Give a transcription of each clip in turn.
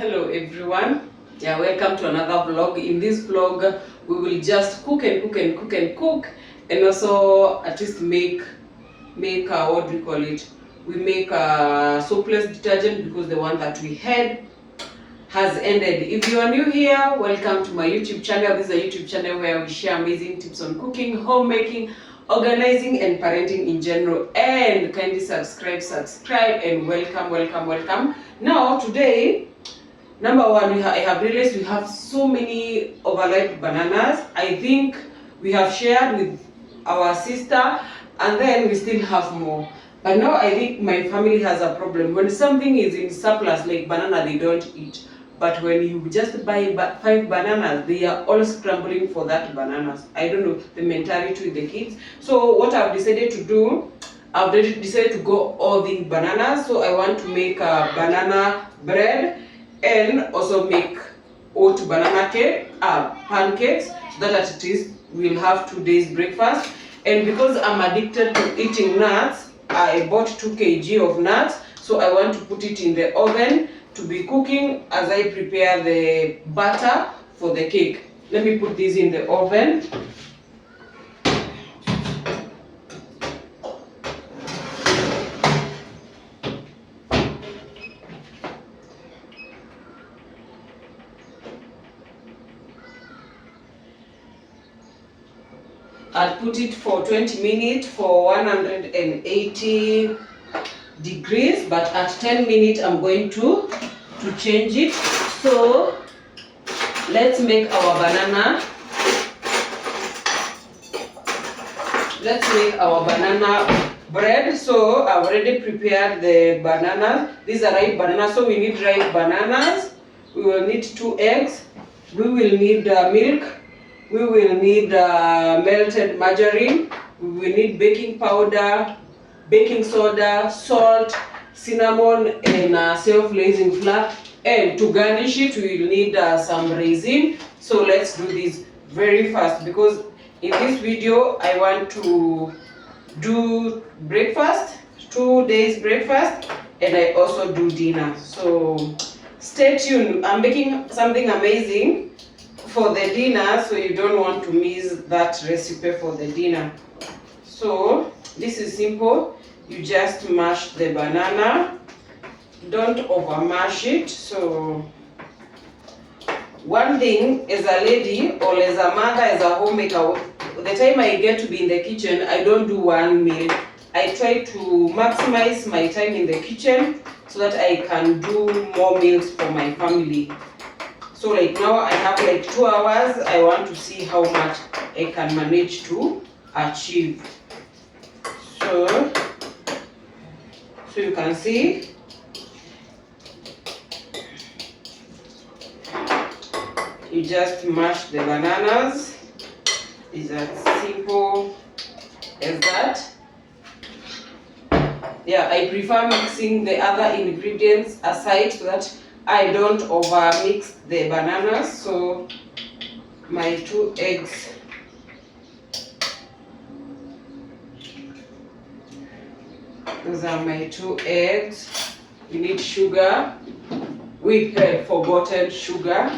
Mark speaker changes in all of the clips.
Speaker 1: Hello everyone. Yeah, welcome to another vlog. In this vlog, we will just cook and cook and cook and cook, and also at least make what do we call it? We make soapless detergent because the one that we had has ended. If you are new here, welcome to my YouTube channel. This is a YouTube channel where we share amazing tips on cooking, homemaking, organizing, and parenting in general. And kindly subscribe, and welcome. Now today, number one, I have realized we have so many overripe bananas. I think we have shared with our sister, and then we still have more. But now I think my family has a problem. When something is in surplus, like banana, they don't eat. But when you just buy 5 bananas, they are all scrambling for that bananas. I don't know, the mentality with the kids. So what I've decided to do, I've decided to go all in bananas. So I want to make a banana bread and also make oat-banana cake, pancakes, so that at least we'll have 2 days breakfast. And because I'm addicted to eating nuts, I bought 2 kg of nuts. So I want to put it in the oven to be cooking as I prepare the batter for the cake. Let me put this in the oven. I'll put it for 20 minutes for 180 degrees, but at 10 minutes I'm going to change it. So let's make our banana. Let's make our banana bread. So I've already prepared the bananas. These are ripe bananas, so we need ripe bananas. We will need 2 eggs. We will need milk. We will need melted margarine. We will need baking powder, baking soda, salt, cinnamon, and self-raising flour. And to garnish it, we will need some raisin. So let's do this very fast, because in this video I want to do breakfast, 2 days breakfast, and I also do dinner. So stay tuned. I'm making something amazing for the dinner, so you don't want to miss that recipe for the dinner. So this is simple. You just mash the banana, don't over mash it. So one thing, as a lady or as a mother, as a homemaker, the time I get to be in the kitchen, I don't do one meal. I try to maximize my time in the kitchen so that I can do more meals for my family. So like now I have like 2 hours. I want to see how much I can manage to achieve. So you can see you just mash the bananas. It's as simple as that. Yeah, I prefer mixing the other ingredients aside so that I don't over mix the bananas. So my 2 eggs, those are my 2 eggs. We need sugar. We had forgotten sugar.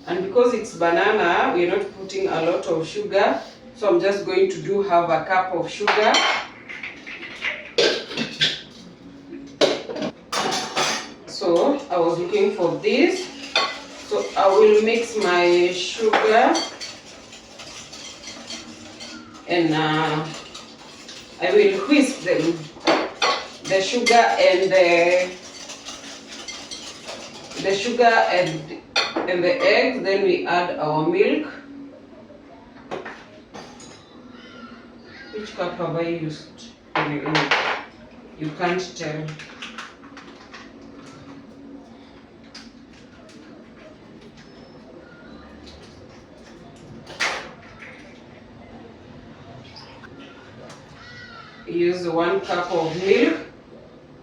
Speaker 1: And because it's banana, we're not putting a lot of sugar. So I'm just going to have a cup of sugar. So I was looking for this. So I will mix my sugar and I will whisk them, the sugar and the eggs. Then we add our milk. Which cup have I used? You can't tell. Use 1 cup of milk.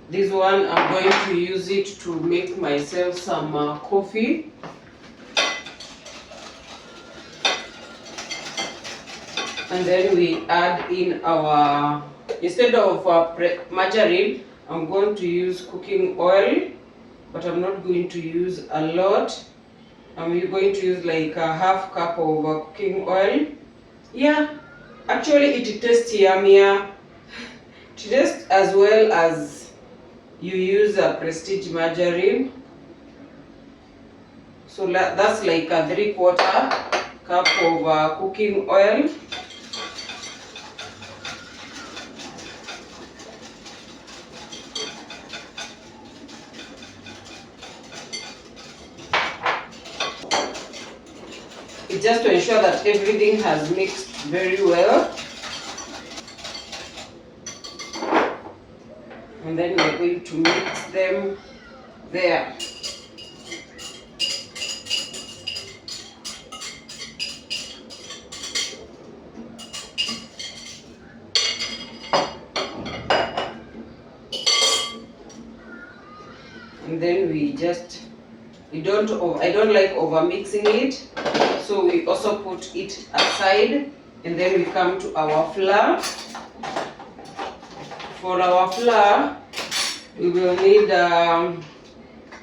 Speaker 1: This one I'm going to use it to make myself some coffee. And then we add in our, instead of margarine, I'm going to use cooking oil. but I'm not going to use a lot. I'm going to use like a half cup of cooking oil. Yeah, actually it tastes yummier. It tastes as well as you use a Prestige margarine. So that's like a 3/4 cup of cooking oil. It's just to ensure that everything has mixed very well. And then we're going to mix them there. And then I don't like over mixing it, so we also put it aside, and then we come to our flour. For our flour, we will need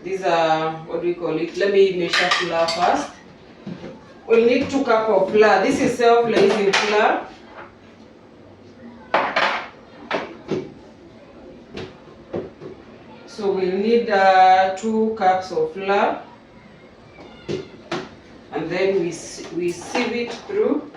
Speaker 1: these are, what do we call it? Let me measure flour first. We'll need 2 cups of flour. This is self-raising flour. So we'll need 2 cups of flour, and then we sieve it through.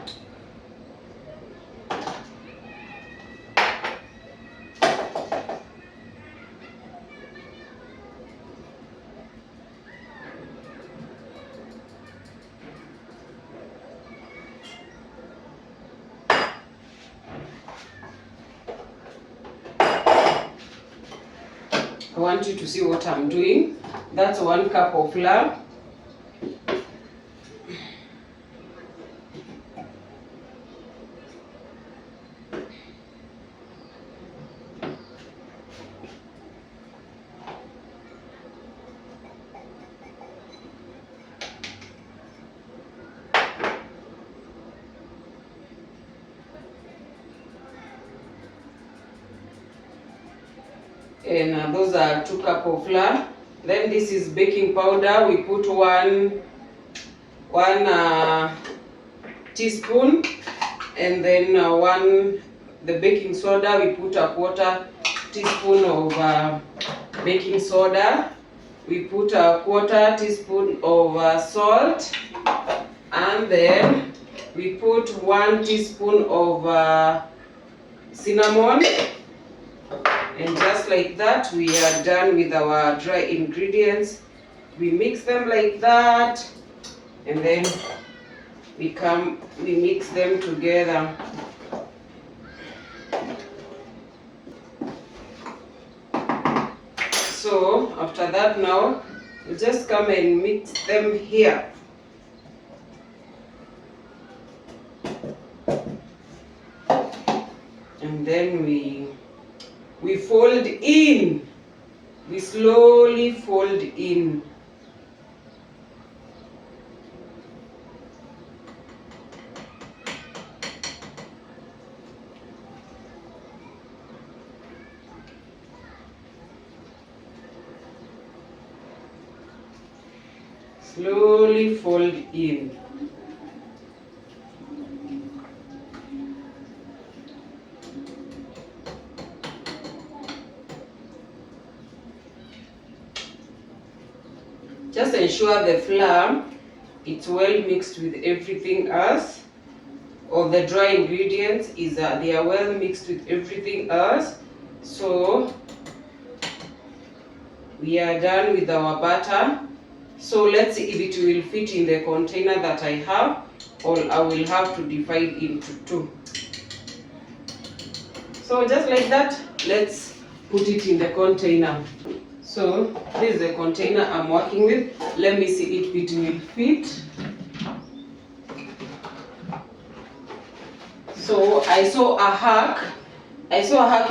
Speaker 1: I want you to see what I'm doing. That's 1 cup of flour. And those are 2 cups of flour. Then this is baking powder. We put one teaspoon, and then the baking soda. We put a 1/4 teaspoon of baking soda. We put a 1/4 teaspoon of salt, and then we put 1 teaspoon of cinnamon. And just like that, we are done with our dry ingredients. We mix them like that, and then we mix them together. So after that, now we just come and mix them here. And then we fold in. We slowly fold in. Slowly fold in. Just ensure the flour it's well mixed with everything else. All the dry ingredients they are well mixed with everything else. So we are done with our batter. So let's see if it will fit in the container that I have, or I will have to divide into 2. So just like that, let's put it in the container. So this is the container I'm working with. Let me see if it will fit. So I saw a hack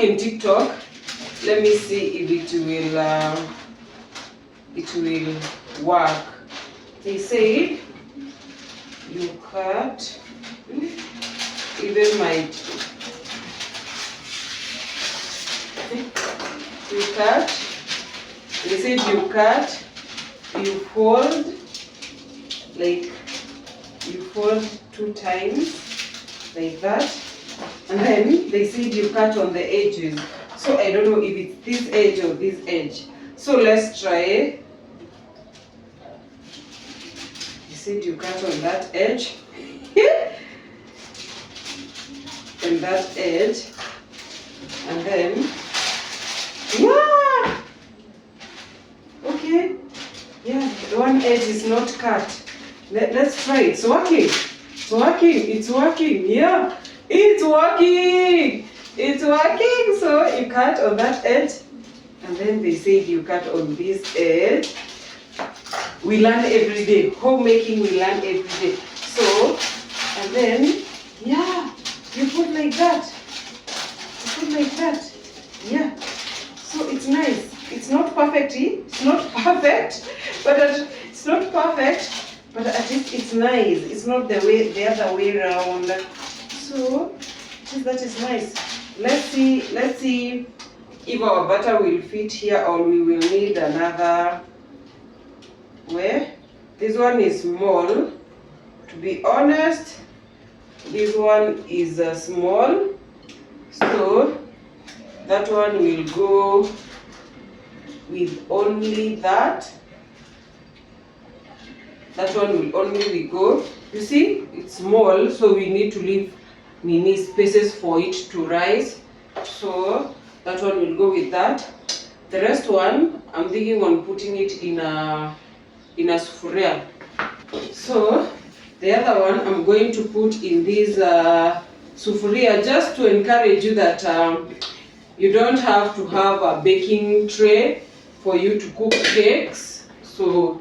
Speaker 1: in TikTok. Let me see if it will work. They said you cut even my you cut They said you cut, you fold, like you fold 2 times, like that. And then they said you cut on the edges. So I don't know if it's this edge or this edge. So let's try. They said you cut on that edge. And that edge. And then, yeah! Okay. Yeah, one edge is not cut. Let's try it. It's working. It's working. It's working. Yeah. It's working. It's working. So you cut on that edge. And then they said you cut on this edge. We learn every day. Homemaking, we learn every day. So, and then, yeah, you put like that. You put like that. Yeah. So it's nice. It's not perfect. It's not perfect. But it's not perfect. But at least it's nice. It's not the other way around. So that is nice. Let's see if our butter will fit here or we will need another. Where this one is small. To be honest, this one is small. So that one will go with only that. That one will only go. You see, it's small, so we need to leave mini spaces for it to rise. So that one will go with that. The rest one, I'm thinking on putting it in a sufuria. So the other one I'm going to put in this sufuria, just to encourage you that you don't have to have a baking tray for you to cook cakes. So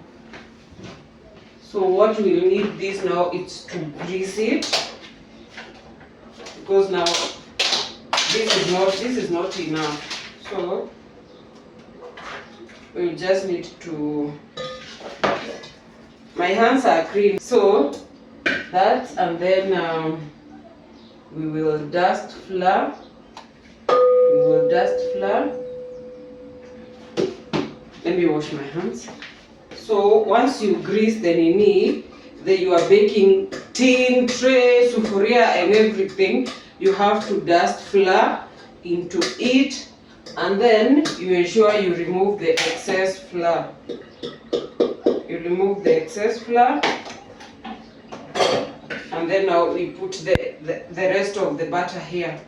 Speaker 1: what we'll need this now is to grease it, because now this is not enough. So we just need to. My hands are clean, so that, and then we will dust flour. Let me wash my hands. So once you grease the nini, your baking tin, tray, sufuria and everything, you have to dust flour into it, and then you ensure you remove the excess flour. You remove the excess flour, and then now we put the rest of the butter here.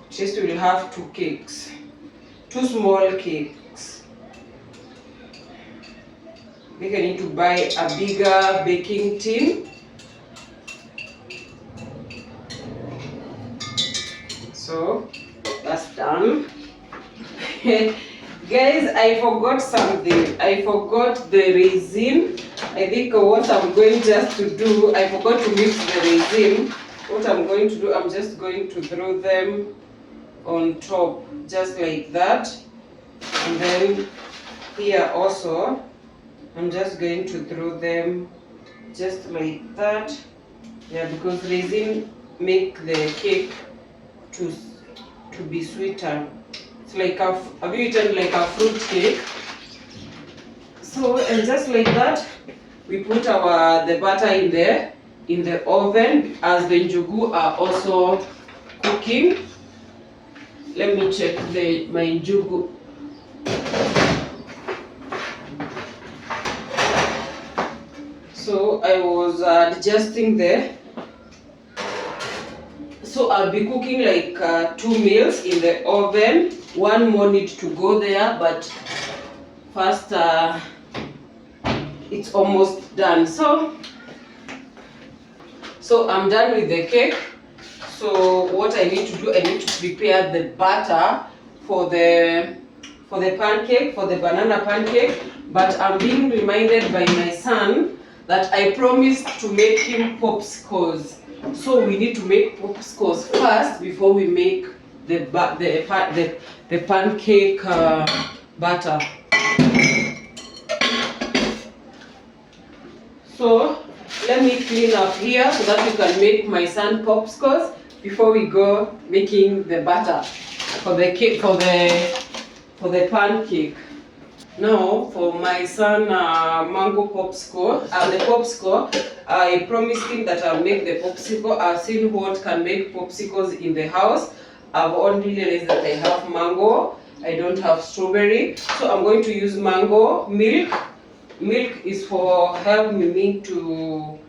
Speaker 1: Just we'll have 2 cakes, 2 small cakes. We can need to buy a bigger baking tin. So that's done. Guys, I forgot something. I forgot the raisin. I think what I'm going just to do, I forgot to mix the raisin. What I'm going to do, I'm just going to throw them on top, just like that. And then here also, I'm just going to throw them just like that. Yeah, because raisin make the cake to be sweeter. It's like have you eaten like a fruit cake? So, and just like that, we put the butter in the oven as the njugu are also cooking. Let me check my njugu. So I was adjusting there. So I'll be cooking like 2 meals in the oven. One more need to go there, but first it's almost done. So I'm done with the cake. So what I need to do, I need to prepare the batter for the pancake, for the banana pancake. But I'm being reminded by my son that I promised to make him popsicles. So we need to make popsicles first before we make the pancake batter. So let me clean up here so that we can make my son popsicles before we go making the batter for the cake, for the pancake. Now for my son mango popsicle, the popsicle, I promised him that I'll make the popsicle. I've seen what can make popsicles in the house. I've only realized that I have mango. I don't have strawberry. So I'm going to use mango milk. Milk is just for helping me to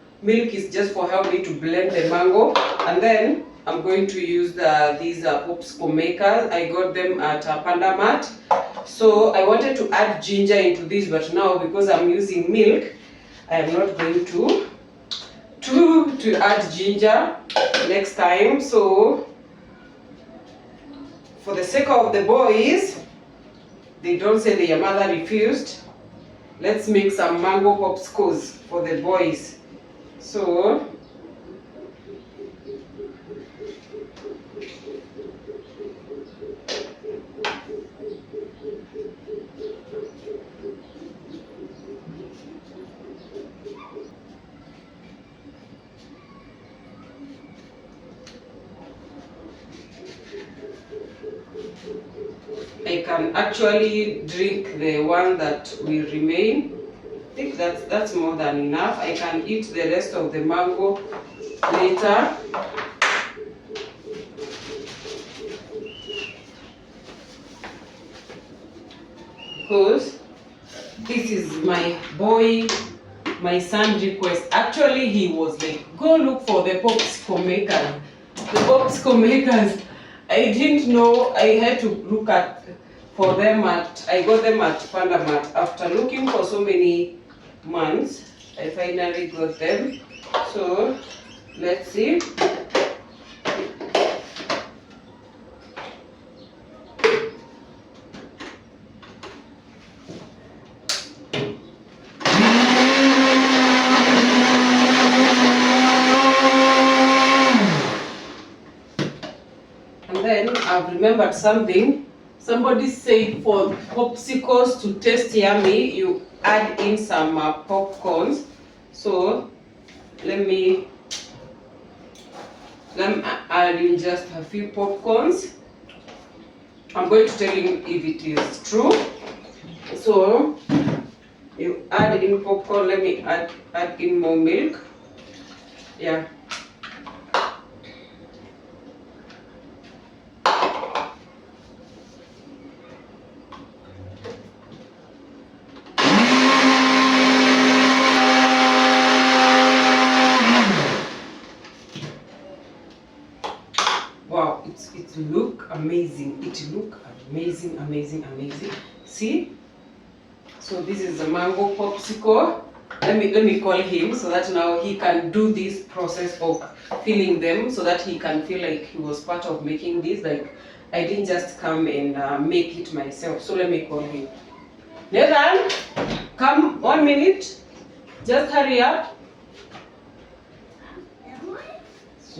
Speaker 1: blend the mango. And then I'm going to use these popsicle makers. I got them at Panda Mart. So I wanted to add ginger into this, but now because I'm using milk, I am not going to add ginger next time. So for the sake of the boys, they don't say their mother refused. Let's make some mango popsicles for the boys. So I can actually drink the one that will remain. I think that's more than enough. I can eat the rest of the mango later. Because this is my son request. Actually, he was like, go look for the popsicle makers. The popsicle makers. I didn't know. I had to look for them I got them at Panda Mart. After looking for so many months, I finally got them. So let's see. And then I've remembered something. Somebody said for popsicles to taste yummy, you add in some popcorns. So let me add in just a few popcorns. I'm going to tell you if it is true. So you add in popcorn. Let me add in more milk. Yeah. Wow, it look amazing. It look amazing, amazing, amazing. See? So this is the mango popsicle. Let me call him so that now he can do this process of filling them, so that he can feel like he was part of making this. Like I didn't just come and make it myself. So let me call him. Nathan, come 1 minute. Just hurry up.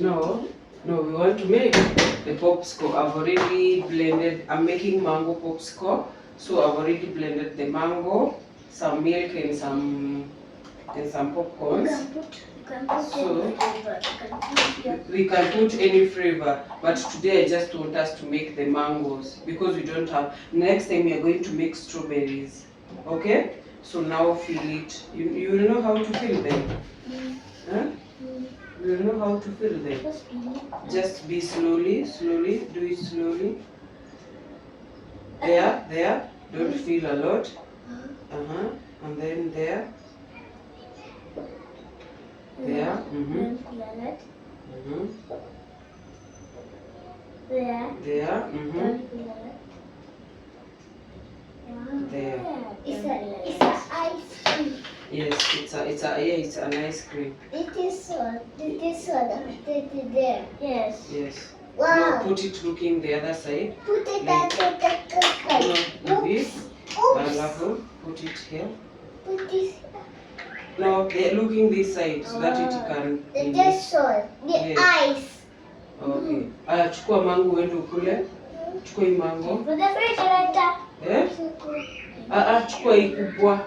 Speaker 1: No, we want to make the popsicle. I've already blended. I'm making mango popsicle, so I've already blended the mango, some milk, and some popcorns. So we can put any flavor, but today I just want us to make the mangoes because we don't have. Next time we are going to make strawberries. Okay? So now fill it. You will know how to fill them. Huh? You will know how to fill them. Just be slowly, do it slowly. There. Don't fill a lot. And then there. There. There. There.
Speaker 2: It's an ice cream.
Speaker 1: Yes, it's an ice cream.
Speaker 2: It is one. There. Yes.
Speaker 1: Yes.
Speaker 2: Wow.
Speaker 1: Now put it looking the other side.
Speaker 2: Put it
Speaker 1: Like-
Speaker 2: at the
Speaker 1: No, this.
Speaker 2: Oops.
Speaker 1: Put it here.
Speaker 2: Put this.
Speaker 1: No, they're looking this side so that it can.
Speaker 2: This one. The
Speaker 1: Yes.
Speaker 2: ice.
Speaker 1: Okay. Aya, chukua mango uende ukule. Chukua hii mango.
Speaker 2: For the refrigerator.
Speaker 1: Eh? Chukua hii kubwa.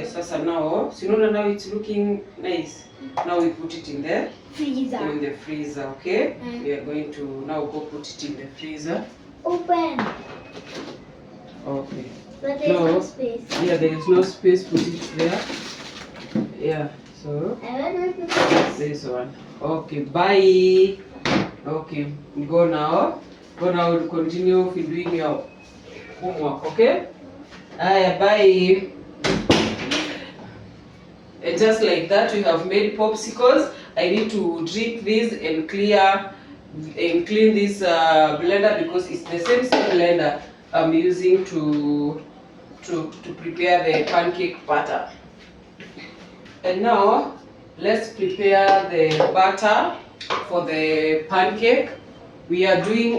Speaker 1: Sasa now, so now it's looking nice. Now we put it in the freezer, okay? We are going to now go put it in the freezer.
Speaker 2: Open.
Speaker 1: Okay.
Speaker 2: But there's no space.
Speaker 1: Yeah, there is no space. Put it there. Yeah. So
Speaker 2: I want to put
Speaker 1: this one. Okay. Bye. Okay. Go now. Go now. We'll continue with doing your homework. Okay. Bye. And just like that, we have made popsicles. I need to drink this and clean this blender because it's the same blender I'm using to prepare the pancake batter. And now let's prepare the batter for the pancake. We are doing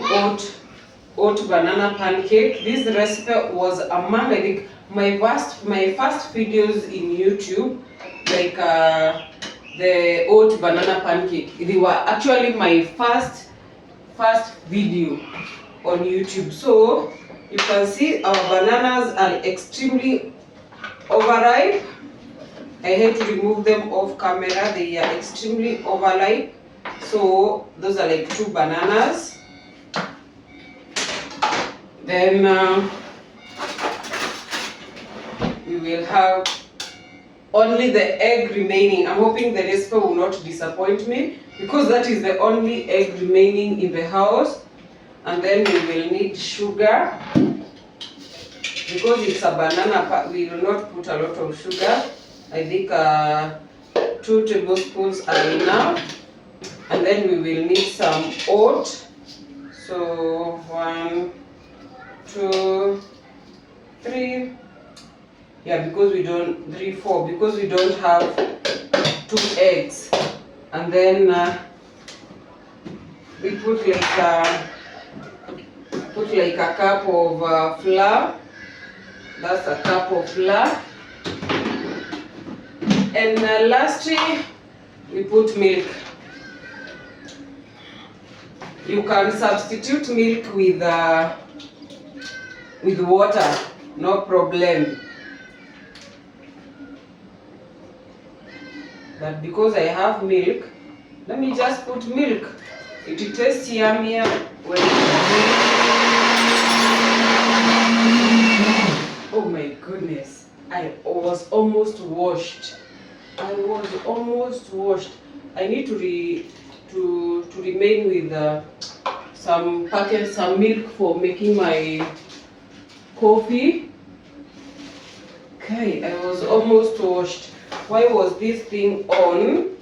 Speaker 1: oat-banana pancake. This recipe was among, I think, my first videos in YouTube, like the oat-banana pancake. They were actually my first video on YouTube. So you can see our bananas are extremely overripe. I had to remove them off camera. They are extremely overripe. So those are like 2 bananas. Then we will have only the egg remaining. I'm hoping the recipe will not disappoint me because that is the only egg remaining in the house. And then we will need sugar. Because it's a banana, we will not put a lot of sugar. I think 2 tablespoons are enough. And then we will need some oat. So 1, 2, 3. Yeah, because we don't 3, 4. Because we don't have 2 eggs. And then we put like a cup of flour. That's a cup of flour. And lastly, we put milk. You can substitute milk with water, no problem. But because I have milk, let me just put milk. It tastes yummier when oh my goodness, I was almost washed. I need to remain with some milk for making my coffee. Okay, I was almost washed. Why was this thing on?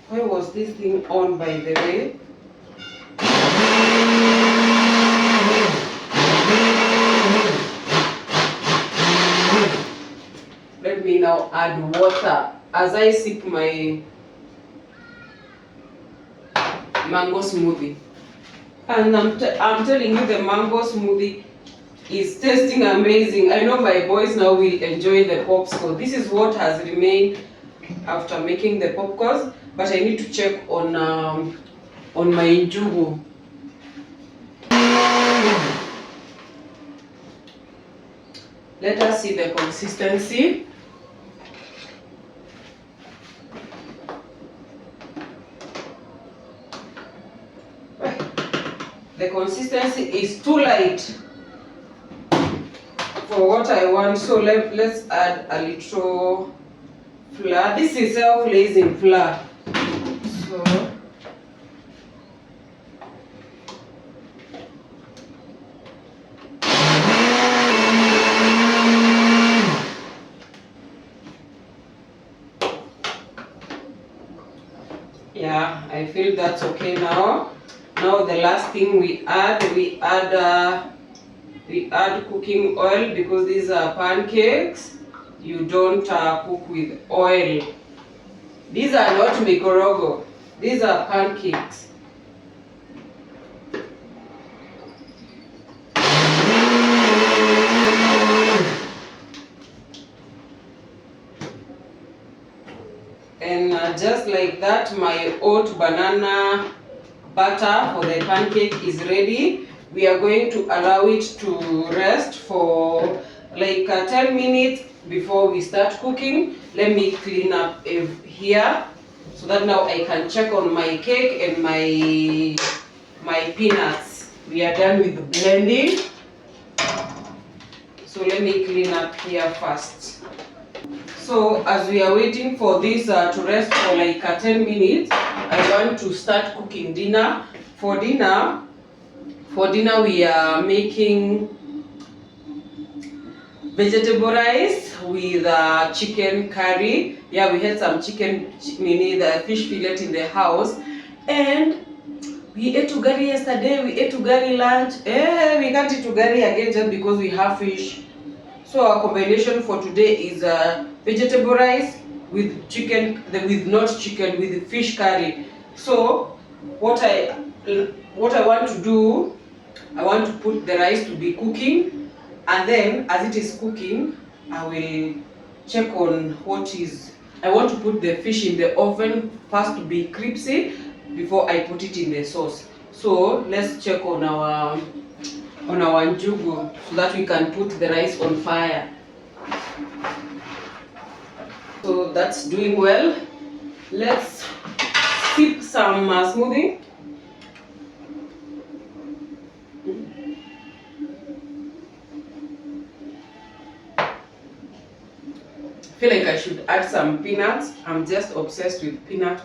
Speaker 1: Why was this thing on, by the way? Let me now add water as I sip my mango smoothie. And I'm telling you, the mango smoothie is tasting amazing. I know my boys now will enjoy the popsicles. This is what has remained after making the popcorns, but I need to check on my njugu. Let us see the consistency. The consistency is too light for what I want, so let's add a little flour. This is self-raising flour. So yeah, I feel that's okay now. Now the last thing we add cooking oil, because these are pancakes. You don't cook with oil. These are not mikorogo. These are pancakes. And just like that, my oat-banana batter for the pancake is ready. We are going to allow it to rest for like 10 minutes before we start cooking. Let me clean up here so that now I can check on my cake and my peanuts. We are done with the blending. So let me clean up here first. So as we are waiting for this to rest for like 10 minutes, I want to start cooking dinner. For dinner we are making vegetable rice with chicken curry. Yeah, we had some chicken, the fish fillet in the house, and we ate ugali yesterday. We ate ugali lunch. We can't eat ugali again just because we have fish. So our combination for today is vegetable rice with chicken, with fish curry. So what I want to do, I want to put the rice to be cooking, and then as it is cooking, I will check on what is. I want to put the fish in the oven first to be crispy before I put it in the sauce. So let's check on our njugu so that we can put the rice on fire. So that's doing well. Let's sip some smoothie. I feel like I should add some peanuts. I'm just obsessed with peanut.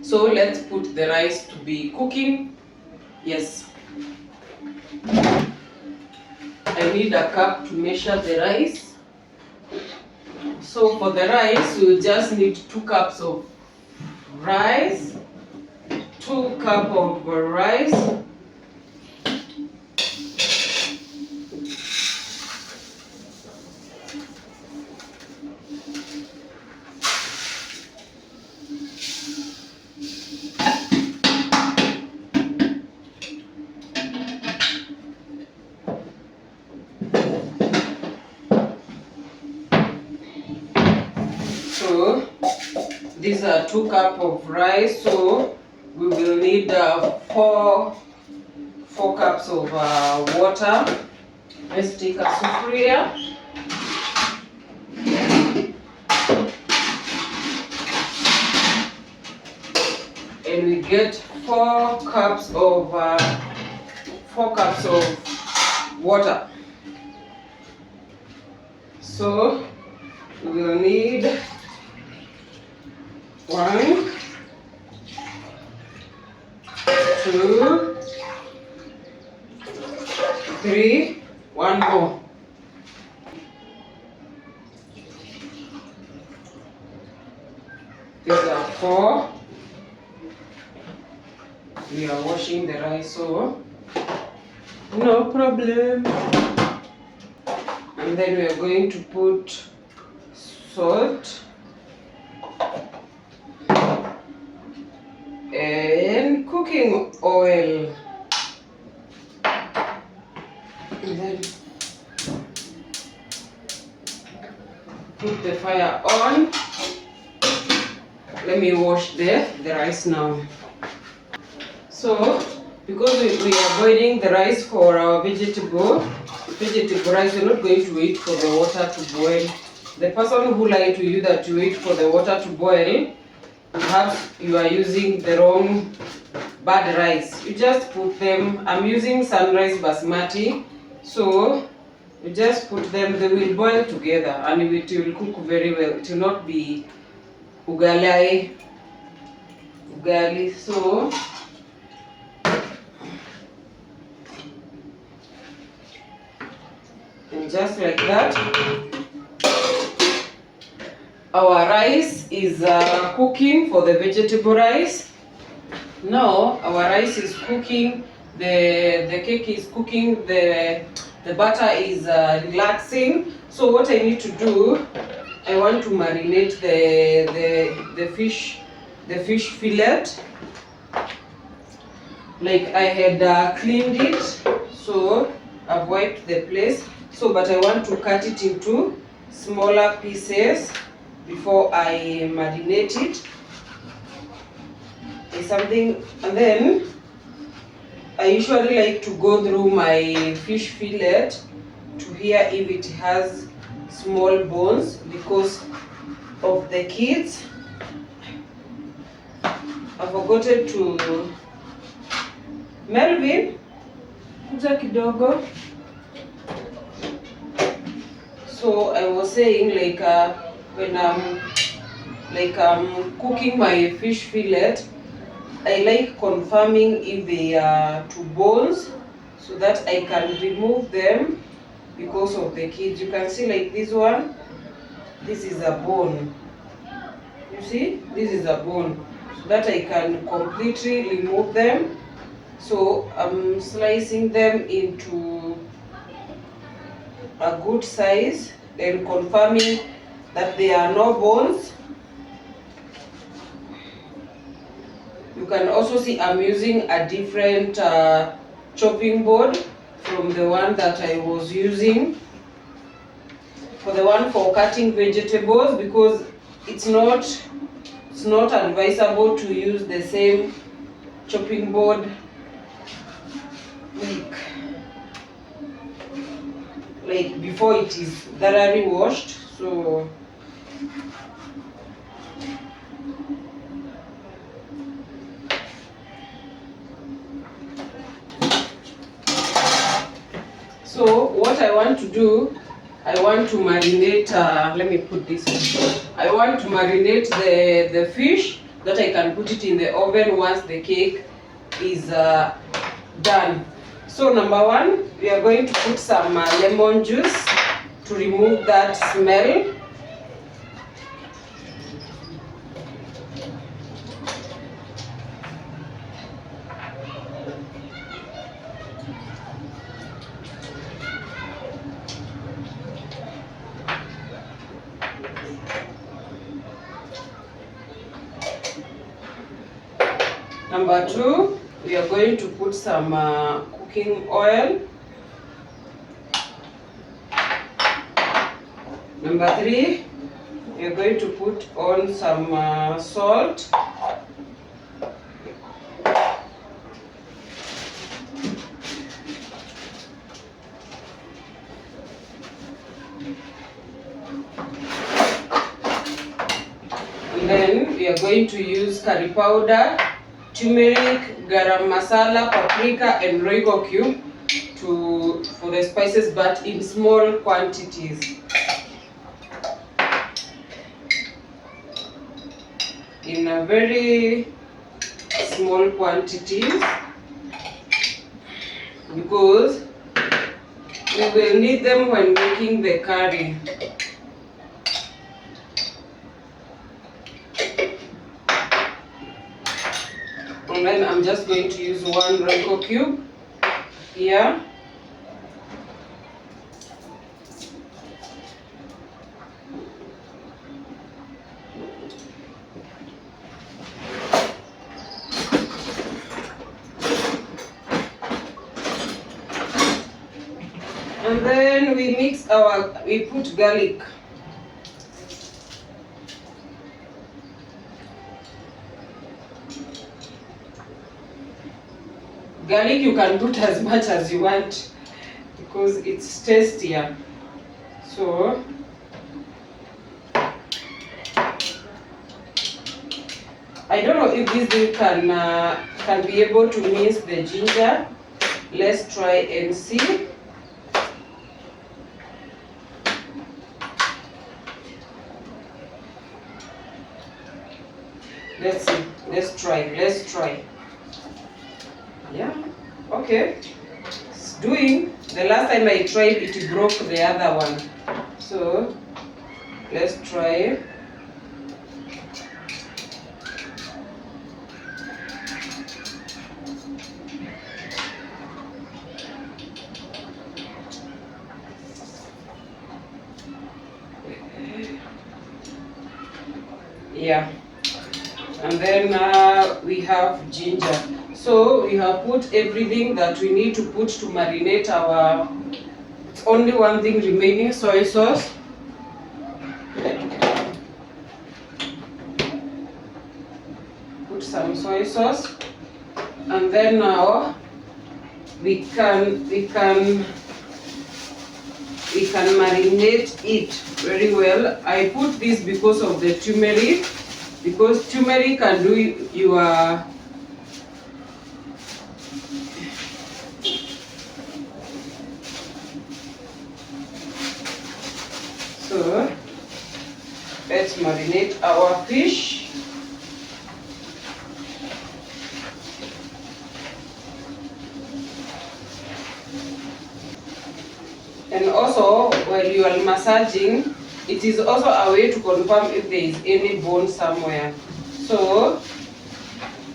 Speaker 1: So let's put the rice to be cooking. Yes. I need a cup to measure the rice. So for the rice, you just need 2 cups of rice. 2 cups of rice. So these are 2 cups of rice, so we will need 4 cups of water. Let's take a sufuria. And we get 4 cups of water. So we will need 1, 2, 3, 1 more. These are 4. We are washing the rice, so no problem. And then we are going to put salt and cooking oil. And then put the fire on. Let me wash the rice now. So because we are boiling the rice for our vegetable rice, we're not going to wait for the water to boil. The person who lied to you that you wait for the water to boil, perhaps you are using the wrong bad rice. You just put them. I'm using sunrise basmati, so you just put them. They will boil together and it will cook very well. It will not be ugali. So and just like that, our rice is cooking for the vegetable rice. Now our rice is cooking, the cake is cooking, the butter is relaxing. So what I need to do, I want to marinate the fish fillet. Like I had cleaned it, so I've wiped the place. So but I want to cut it into smaller pieces before I marinate it. Something, and then I usually like to go through my fish fillet to hear if it has small bones because of the kids. I forgot to Melvin, kuja kidogo. So I was saying, like when I'm cooking my fish fillet, I like confirming if they are to bones so that I can remove them because of the kids. You can see like this one, this is a bone. You see, this is a bone, so that I can completely remove them. So I'm slicing them into a good size and confirming that there are no bones. You can also see I'm using a different chopping board from the one that I was using for the one for cutting vegetables, because it's not advisable to use the same chopping board like before it is thoroughly washed. So what I want to do, I want to marinate, let me put this in. I want to marinate the fish that I can put it in the oven once the cake is done. So number one, we are going to put some lemon juice to remove that smell. Number two, we are going to put some cooking oil. Number three, we are going to put on some salt. And then we are going to use curry powder, turmeric, garam masala, paprika, and royco cube for the spices, but in small quantities. In a very small quantities, because we will need them when making the curry. And then I'm just going to use one royco cube here. And then we put garlic. Garlic you can put as much as you want because it's tastier. So I don't know if this thing can be able to mince the ginger. Let's try and see. Let's see. Let's try. Yeah, okay. It's doing. The last time I tried it broke the other one. So let's try. Yeah. And then we have ginger. So we have put everything that we need to put to marinate our, it's only one thing remaining, soy sauce. Put some soy sauce. And then now we can marinate it very well. I put this because of the turmeric, because turmeric can do your So let's marinate our fish. And also, while you are massaging, it is also a way to confirm if there is any bone somewhere. So,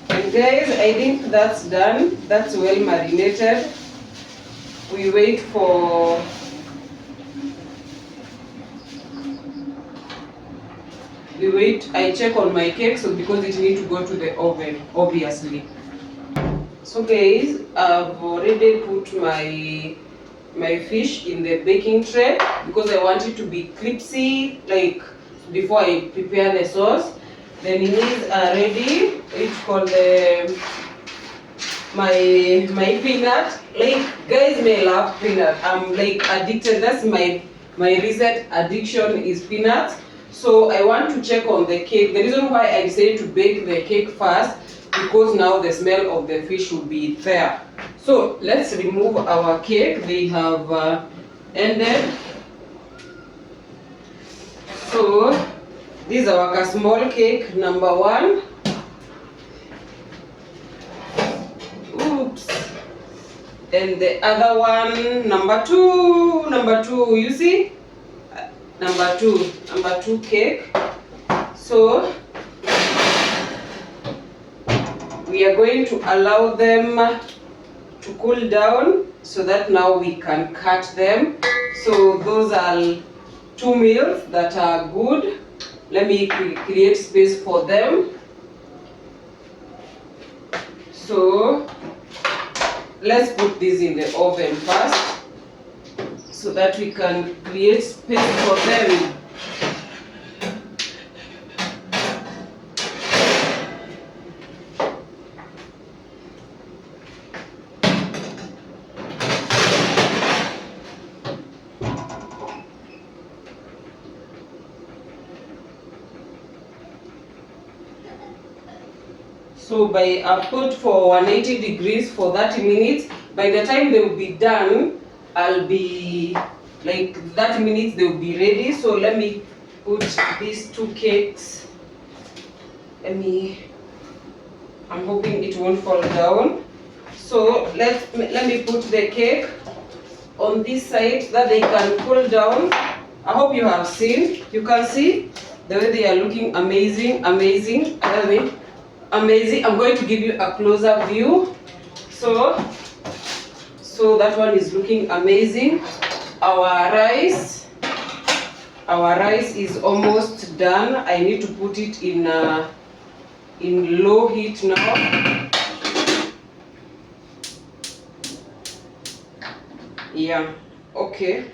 Speaker 1: and guys, I think that's done. That's well marinated. We wait for I check on my cake, so because it needs to go to the oven, obviously. So guys, I've already put my fish in the baking tray because I want it to be crispy, like before I prepare the sauce. The minis are ready. It's called my peanut. Like guys may love peanut. I'm like addicted. That's my recent addiction is peanuts. So I want to check on the cake. The reason why I decided to bake the cake first, because now the smell of the fish will be there. So let's remove our cake. They have ended. So this is our small cake number 1. Oops. And the other one, number 2, you see? Number two cake. So we are going to allow them to cool down so that now we can cut them. So those are 2 meals that are good. Let me create space for them. So let's put this in the oven first so that we can create space for them. So I put for 180 degrees for 30 minutes. By the time they will be done, I'll be like 30 minutes they will be ready. So let me put these 2 cakes. I'm hoping it won't fall down. So let me put the cake on this side that they can cool down. I hope you have seen. You can see the way they are looking amazing. Amazing. I'm going to give you a closer view. So that one is looking amazing. Our rice is almost done. I need to put it in low heat now. Yeah, okay.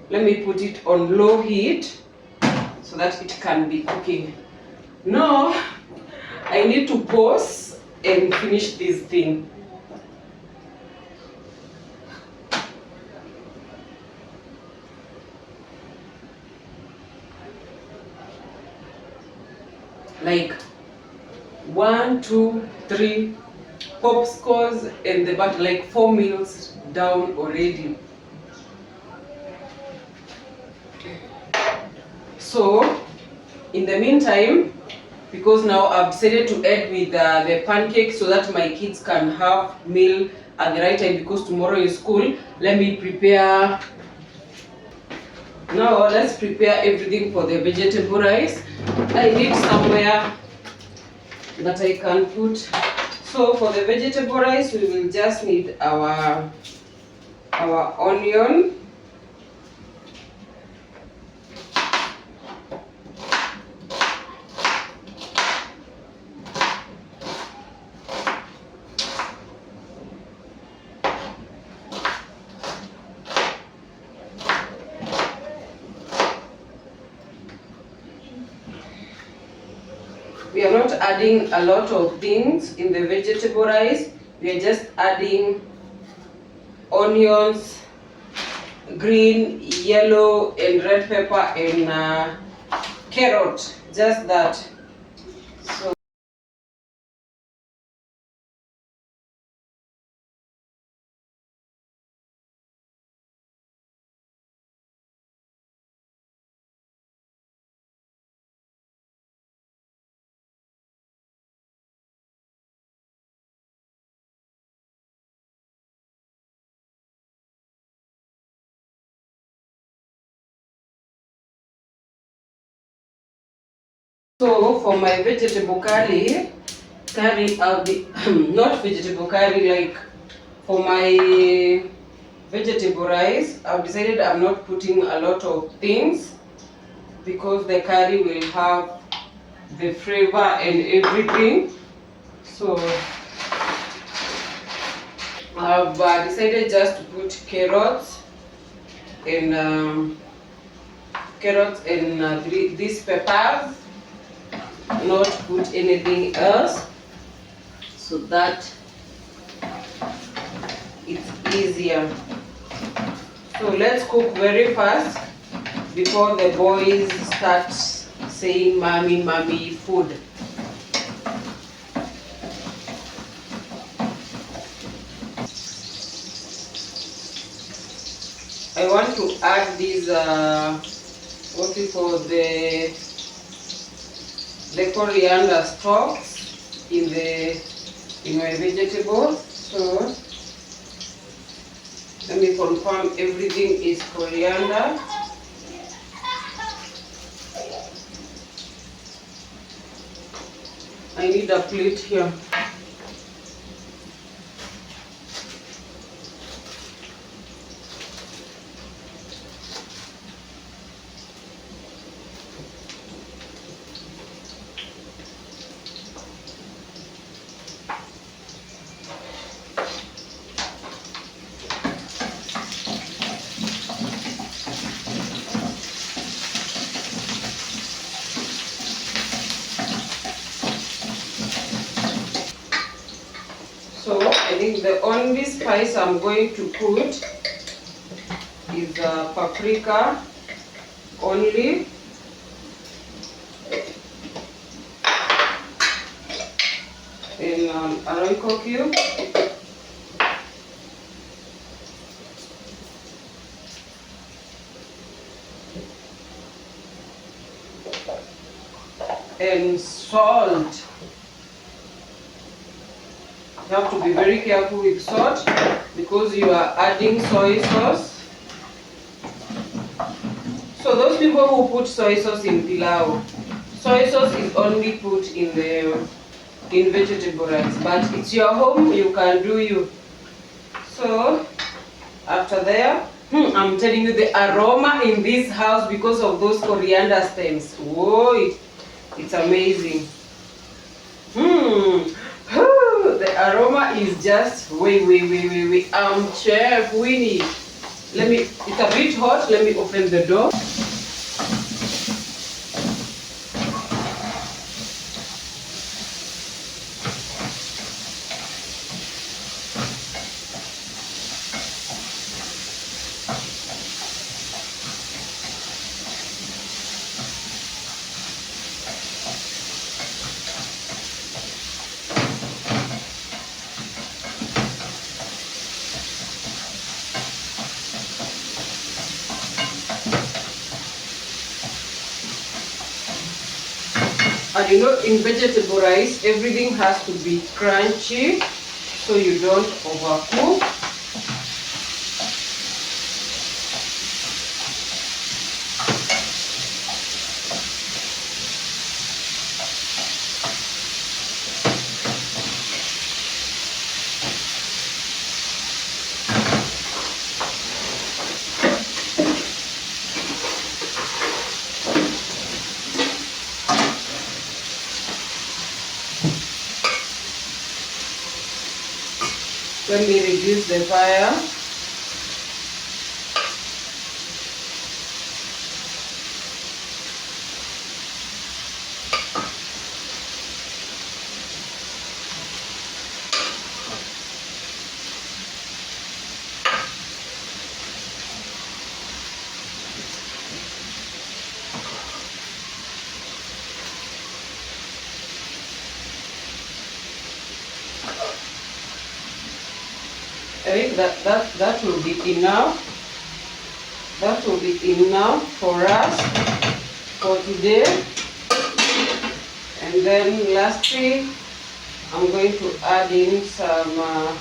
Speaker 1: Let me put it on low heat so that it can be cooking. Now, I need to pause and finish this thing. Like 1, 2, 3 popsicles and the butter, like 4 meals down already. So in the meantime, because now I've decided to add with the pancakes so that my kids can have meal at the right time, because tomorrow is school, let me prepare. Now let's prepare everything for the vegetable rice. I need somewhere that I can put. So for the vegetable rice, we will just need our onion. We are not adding a lot of things in the vegetable rice. We are just adding onions, green, yellow, and red pepper, and carrot. Just that. So So for my vegetable curry, I'll be not vegetable curry, like for my vegetable rice, I've decided I'm not putting a lot of things because the curry will have the flavor and everything. So I've decided just to put carrots and these peppers, not put anything else, so that it's easier. So let's cook very fast before the boys start saying mommy, mommy, food. I want to add these what we call the coriander stalks in my vegetables. So let me confirm everything is coriander. I need a plate here. So I think the only spice I'm going to put is paprika only. In Royco cube. And salt. You have to be very careful with salt because you are adding soy sauce. So those people who put soy sauce in pilau, soy sauce is only put in vegetable rice, but it's your home, you can do you. So after there, I'm telling you, the aroma in this house because of those coriander stems. Whoa, it's amazing. The aroma is just wait. Chef Winnie. It's a bit hot. Let me open the door. And you know, in vegetable rice, everything has to be crunchy so you don't overcook. Let me reduce the fire. I think that will be enough. That will be enough for us for today. And then lastly, I'm going to add in some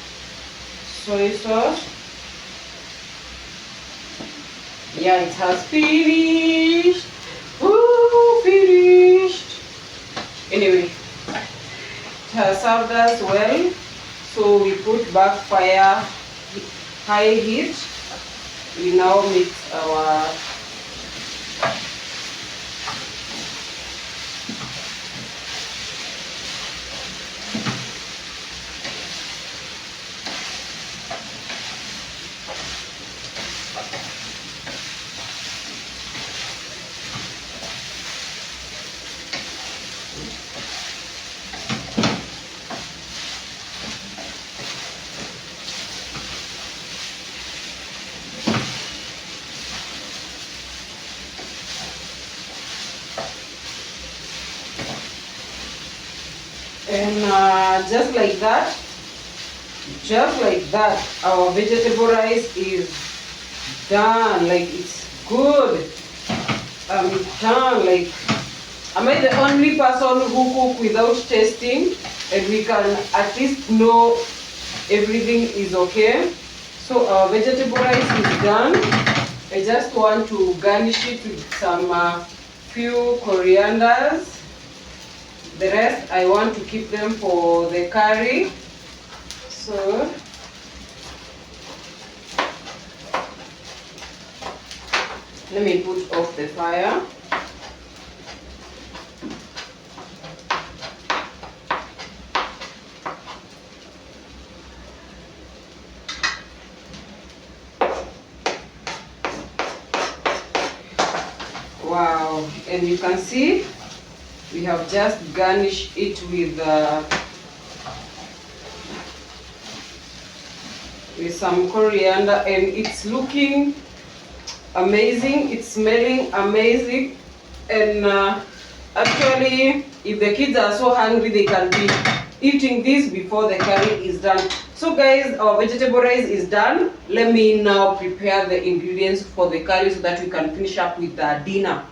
Speaker 1: soy sauce. Yeah, it has finished. Ooh, finished. Anyway, it has served us well. So we put back fire, high heat. We now mix our and just like that, our vegetable rice is done. Like, it's good. I'm done. Like, am I the only person who cook without tasting? And we can at least know everything is okay. So our vegetable rice is done. I just want to garnish it with some few corianders. The rest I want to keep them for the curry. So let me put off the fire. Wow, and you can see we have just garnished it with some coriander, and it's looking amazing, it's smelling amazing, and actually if the kids are so hungry they can be eating this before the curry is done. So guys, our vegetable rice is done. Let me now prepare the ingredients for the curry so that we can finish up with the dinner.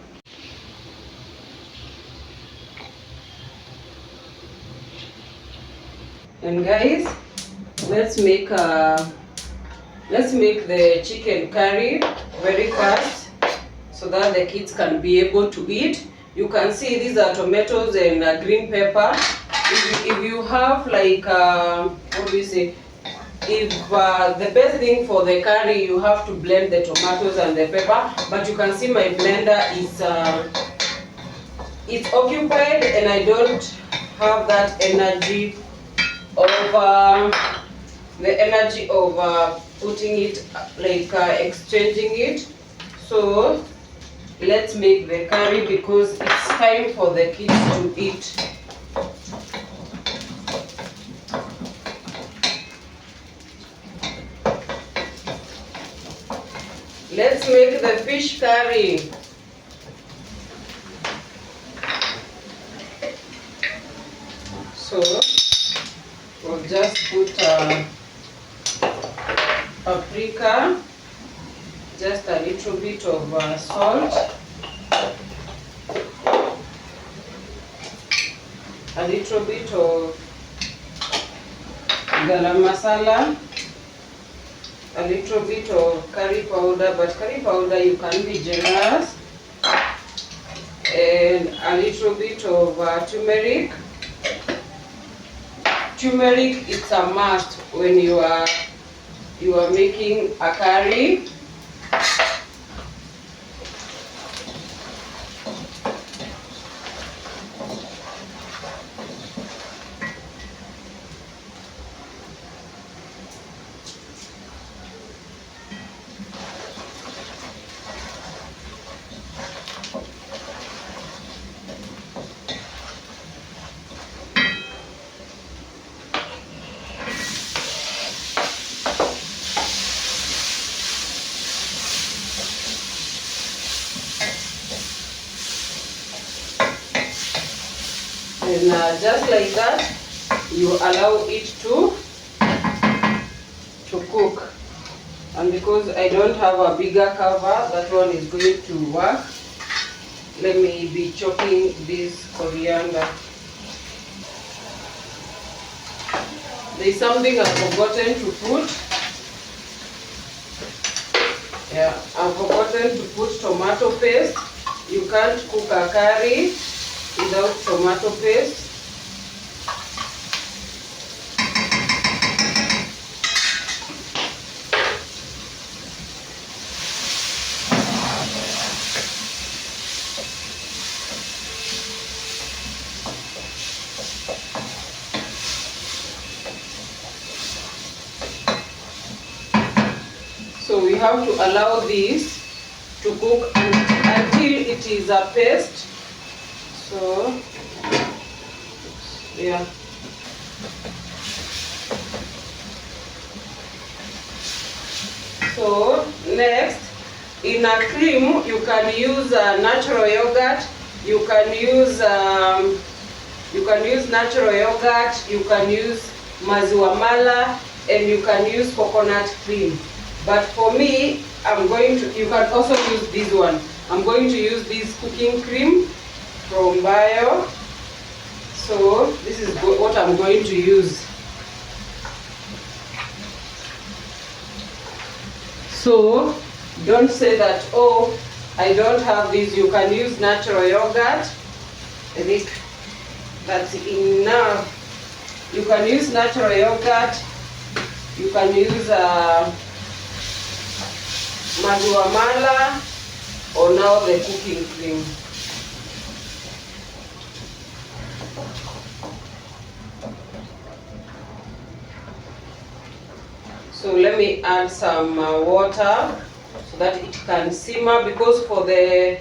Speaker 1: And guys, let's make the chicken curry very fast so that the kids can be able to eat. You can see these are tomatoes and green pepper. If you have like what do you say? If the best thing for the curry, you have to blend the tomatoes and the pepper. But you can see my blender is it's occupied, and I don't have that energy of putting it like exchanging it. So let's make the curry because it's time for the kids to eat. Let's make the fish curry. So we'll just put paprika, just a little bit of salt, a little bit of garam masala, a little bit of curry powder, but curry powder you can be generous, and a little bit of turmeric. Turmeric, it's a must when you are making a curry. And just like that, you allow it to cook. And because I don't have a bigger cover, that one is going to work. Let me be chopping this coriander. There's something I've forgotten to put. Yeah, I've forgotten to put tomato paste. You can't cook a curry without tomato paste. So we have to allow this to cook until it is a paste. So yeah. So next, in a cream you can use natural yogurt. You can use natural yogurt. You can use maziwa mala, and you can use coconut cream. But for me, you can also use this one. I'm going to use this cooking cream from Bio. So this is what I'm going to use. So don't say that, oh, I don't have this. You can use natural yogurt. I think that's enough. You can use natural yogurt. You can use maziwa mala, or now the cooking cream. So let me add some water so that it can simmer, because for the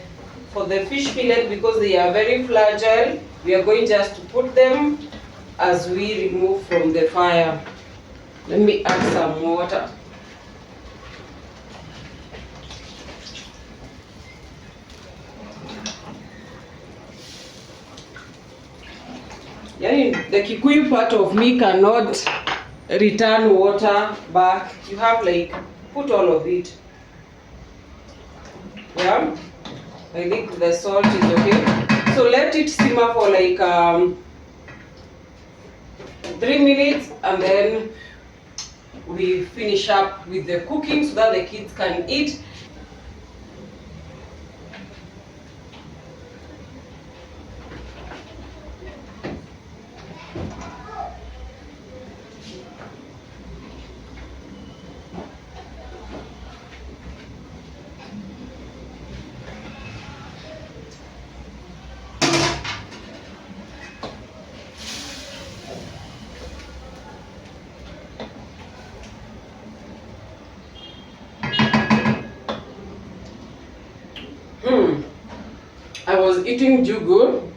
Speaker 1: fish fillet, because they are very fragile, we are going just to put them as we remove from the fire. Let me add some water. The Kikuyu part of me cannot return water back. You have like put all of it. Yeah, I think the salt is okay. So let it simmer for like 3 minutes, and then we finish up with the cooking so that the kids can eat. I was eating jugu,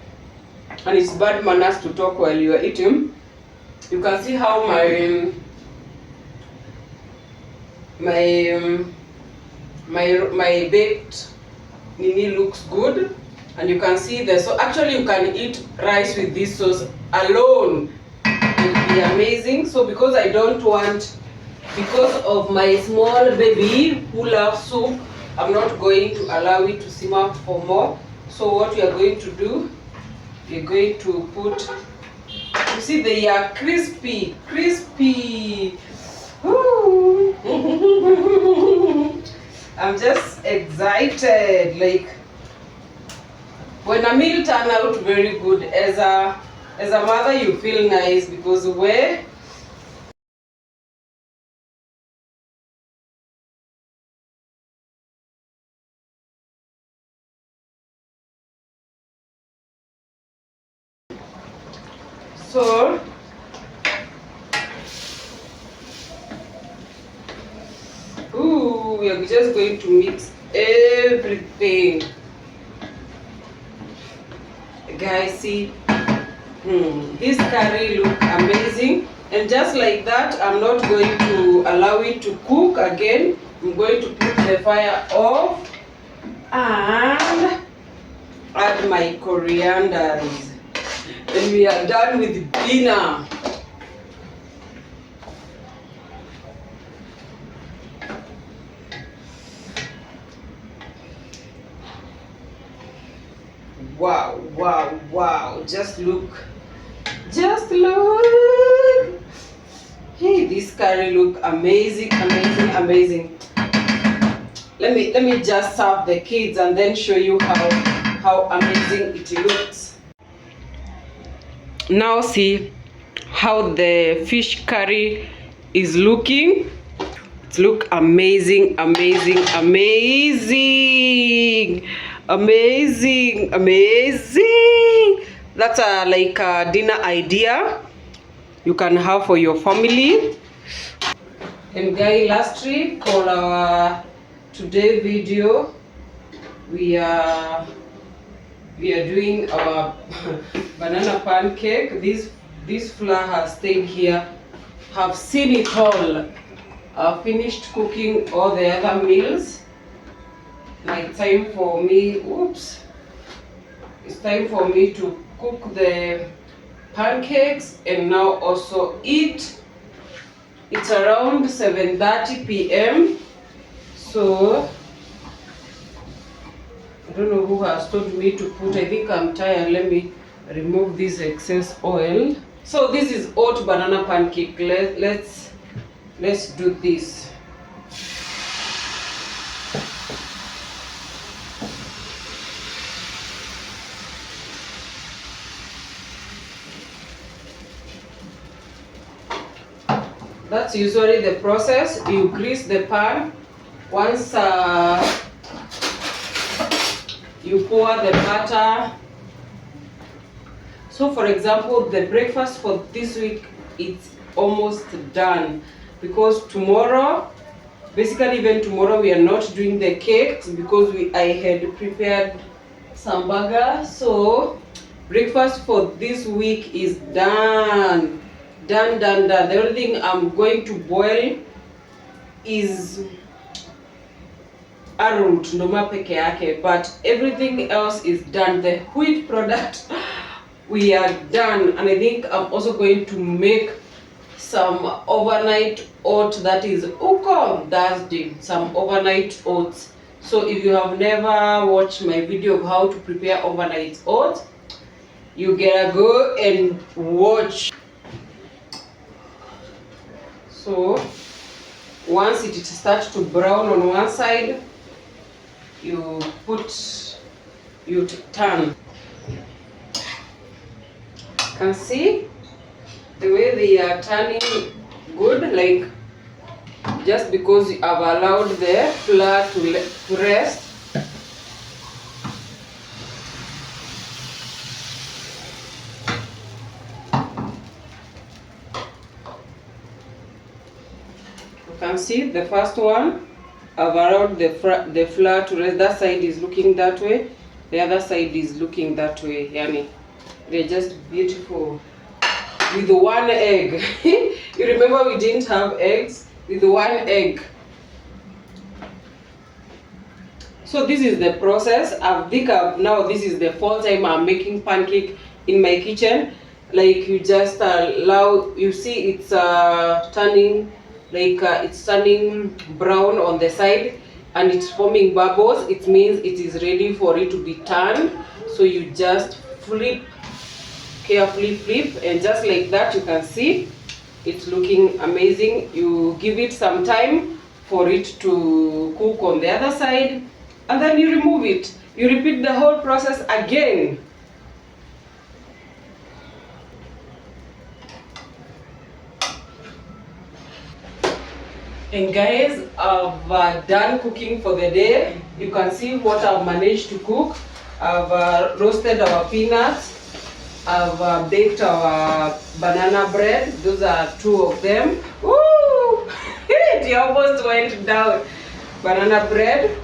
Speaker 1: and it's bad manners to talk while you are eating. You can see how my baked nini looks good, and you can see the so actually you can eat rice with this sauce alone. It will be amazing. So because I don't want, because of my small baby who loves soup, I'm not going to allow it to simmer for more. So what we are going to do, we're going to put, you see they are crispy. Ooh. I'm just excited. Like when a meal turns out very good, as a mother you feel nice, because where so we are just going to mix everything. Guys, see, this curry look amazing, and just like that, I'm not going to allow it to cook again. I'm going to put the fire off and add my corianders, and we are done with dinner. Wow, just look. Hey, this curry look amazing. Let me just serve the kids and then show you how amazing it looks. Now see how the fish curry is looking. It look amazing, amazing, amazing, amazing, amazing. That's like a dinner idea you can have for your family. And guys, lastly, for our today video, we are doing our banana pancake. This flour has stayed here. Have seen it all. Finished cooking all the other meals. Now it's time for me. Oops! It's time for me to cook the pancakes and now also eat. It's around 7:30 p.m. So I don't know who has told me to put. I think I'm tired. Let me remove this excess oil. So this is oat banana pancake. Let's do this. That's usually the process. You grease the pan. Once you pour the butter. So for example, the breakfast for this week, it's almost done. Because tomorrow, basically even tomorrow, we are not doing the cakes because I had prepared some burgers. So breakfast for this week is done. Done. The only thing I'm going to boil is arrowroot noma peke yake, but everything else is done. The wheat product, we are done. And I think I'm also going to make some overnight oat, that is uko Thursday, some overnight oats. So if you have never watched my video of how to prepare overnight oats, you gotta go and watch. So once it starts to brown on one side, you turn. Can see the way they are turning good, like just because you have allowed the flour to rest. You can see the first one, I've allowed the flour to rest. That side is looking that way, the other side is looking that way. Yani, they're just beautiful. With one egg. You remember we didn't have eggs? With one egg. So this is the process. I think now this is the fourth time I'm making pancake in my kitchen. Like you just allow, you see it's turning, like it's turning brown on the side and it's forming bubbles. It means it is ready for it to be turned. So you just carefully flip, and just like that you can see it's looking amazing. You give it some time for it to cook on the other side, and then you remove it. You repeat the whole process again. And guys, I've done cooking for the day. You can see what I've managed to cook. I've roasted our peanuts. I've baked our banana bread. Those are two of them. Woo! It almost went down. Banana bread.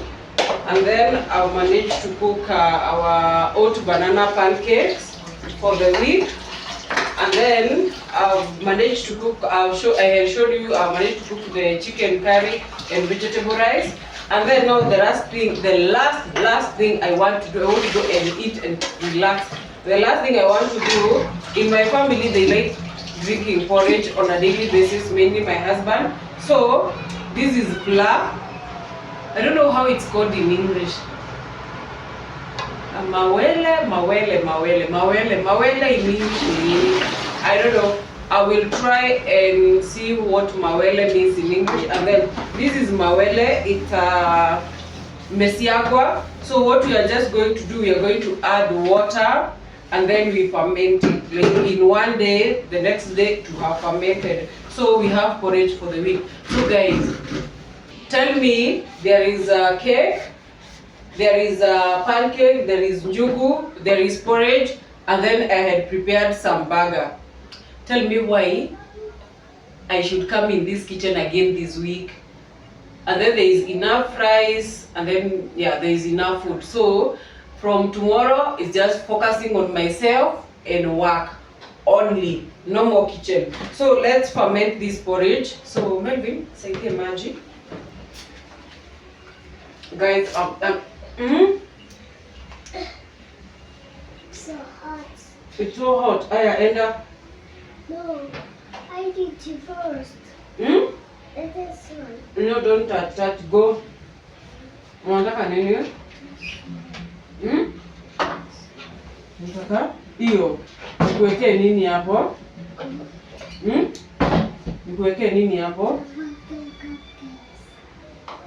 Speaker 1: And then I've managed to cook our oat banana pancakes for the week. And then I've managed to cook, I had showed you, I managed to cook the chicken curry and vegetable rice. And then now the last thing I want to do, I want to go and eat and relax. The last thing I want to do, in my family they like drinking porridge on a daily basis, mainly my husband. So this is flour. I don't know how it's called in English. Mawele in English. I don't know. I will try and see what mawele means in English. And then this is mawele. It's mesiagua. So what we are just going to do, we are going to add water and then we ferment it. Like in one day, the next day to have fermented. So we have porridge for the week. So guys, tell me, there is a cake, there is a pancake, there is njugu, there is porridge, and then I had prepared some burger. Tell me why I should come in this kitchen again this week. And then there is enough rice, and then yeah, there is enough food. So from tomorrow, it's just focusing on myself and work only. No more kitchen. So let's ferment this porridge. So Melvin, say magic. Guys,
Speaker 2: So hot.
Speaker 1: it's so hot. Aya, enda.
Speaker 2: No, I did it first. It is one.
Speaker 1: No, don't touch. Go. Unataka nini? Unataka hiyo? Nikuwekee nini hapo? Nikuwekee nini hapo?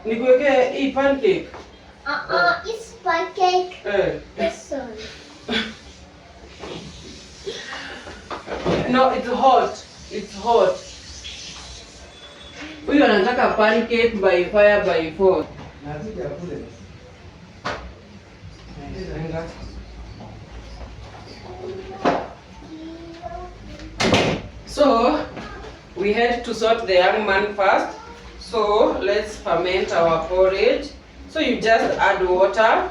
Speaker 1: Nikuwekee hii pancake.
Speaker 2: It's pancake. This one.
Speaker 1: No, it's hot. It's hot. Huyu anataka pancake by fire by force. So we had to sort the young man first. So let's ferment our porridge. So you just add water.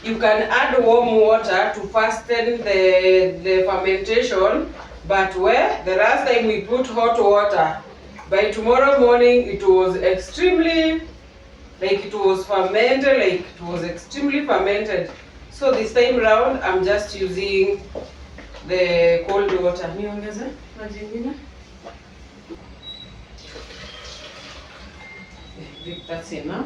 Speaker 1: You can add warm water to fasten the fermentation, but where the last time we put hot water, by tomorrow morning it was extremely, like it was fermented, like it was extremely fermented. So this time round I'm just using the cold water. Niongeze maji ingine? I think that's enough.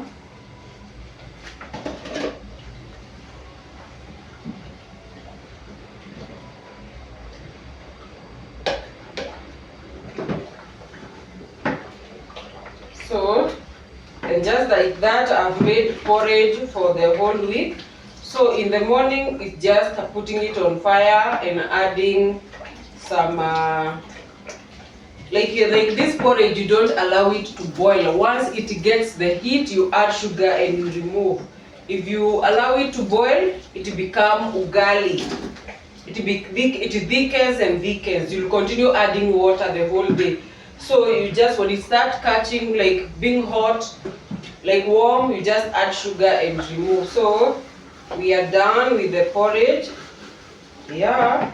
Speaker 1: So, and just like that, I've made porridge for the whole week. So in the morning, it's just putting it on fire and adding some, like this porridge, you don't allow it to boil. Once it gets the heat, you add sugar and you remove. If you allow it to boil, it becomes ugali. It thickens and thickens. You'll continue adding water the whole day. So you just, when it starts catching, like being hot, like warm, you just add sugar and remove. So we are done with the porridge. Yeah.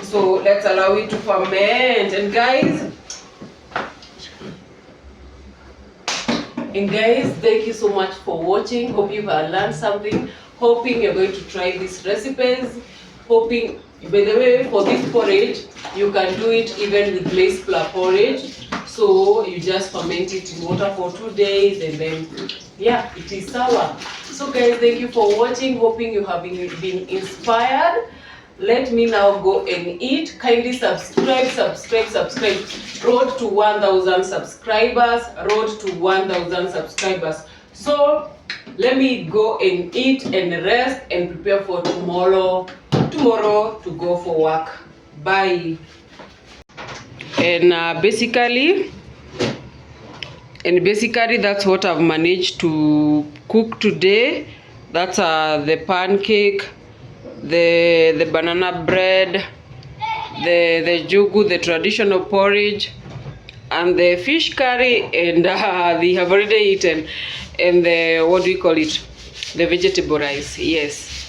Speaker 1: So let's allow it to ferment. And guys, thank you so much for watching. Hope you have learned something. Hoping you're going to try these recipes. Hoping, by the way, for this porridge, you can do it even with glazed flour porridge. So you just ferment it in water for 2 days, and then yeah, it is sour. So guys, thank you for watching. Hoping you have been inspired. Let me now go and eat. Kindly subscribe. Road to 1,000 subscribers. Road to 1,000 subscribers. So let me go and eat and rest and prepare for tomorrow to go for work. Bye. And basically that's what I've managed to cook today. That's the pancake, the banana bread, the njugu, the traditional porridge, and the fish curry, and they have already eaten, and the, what do you call it, the vegetable rice. Yes.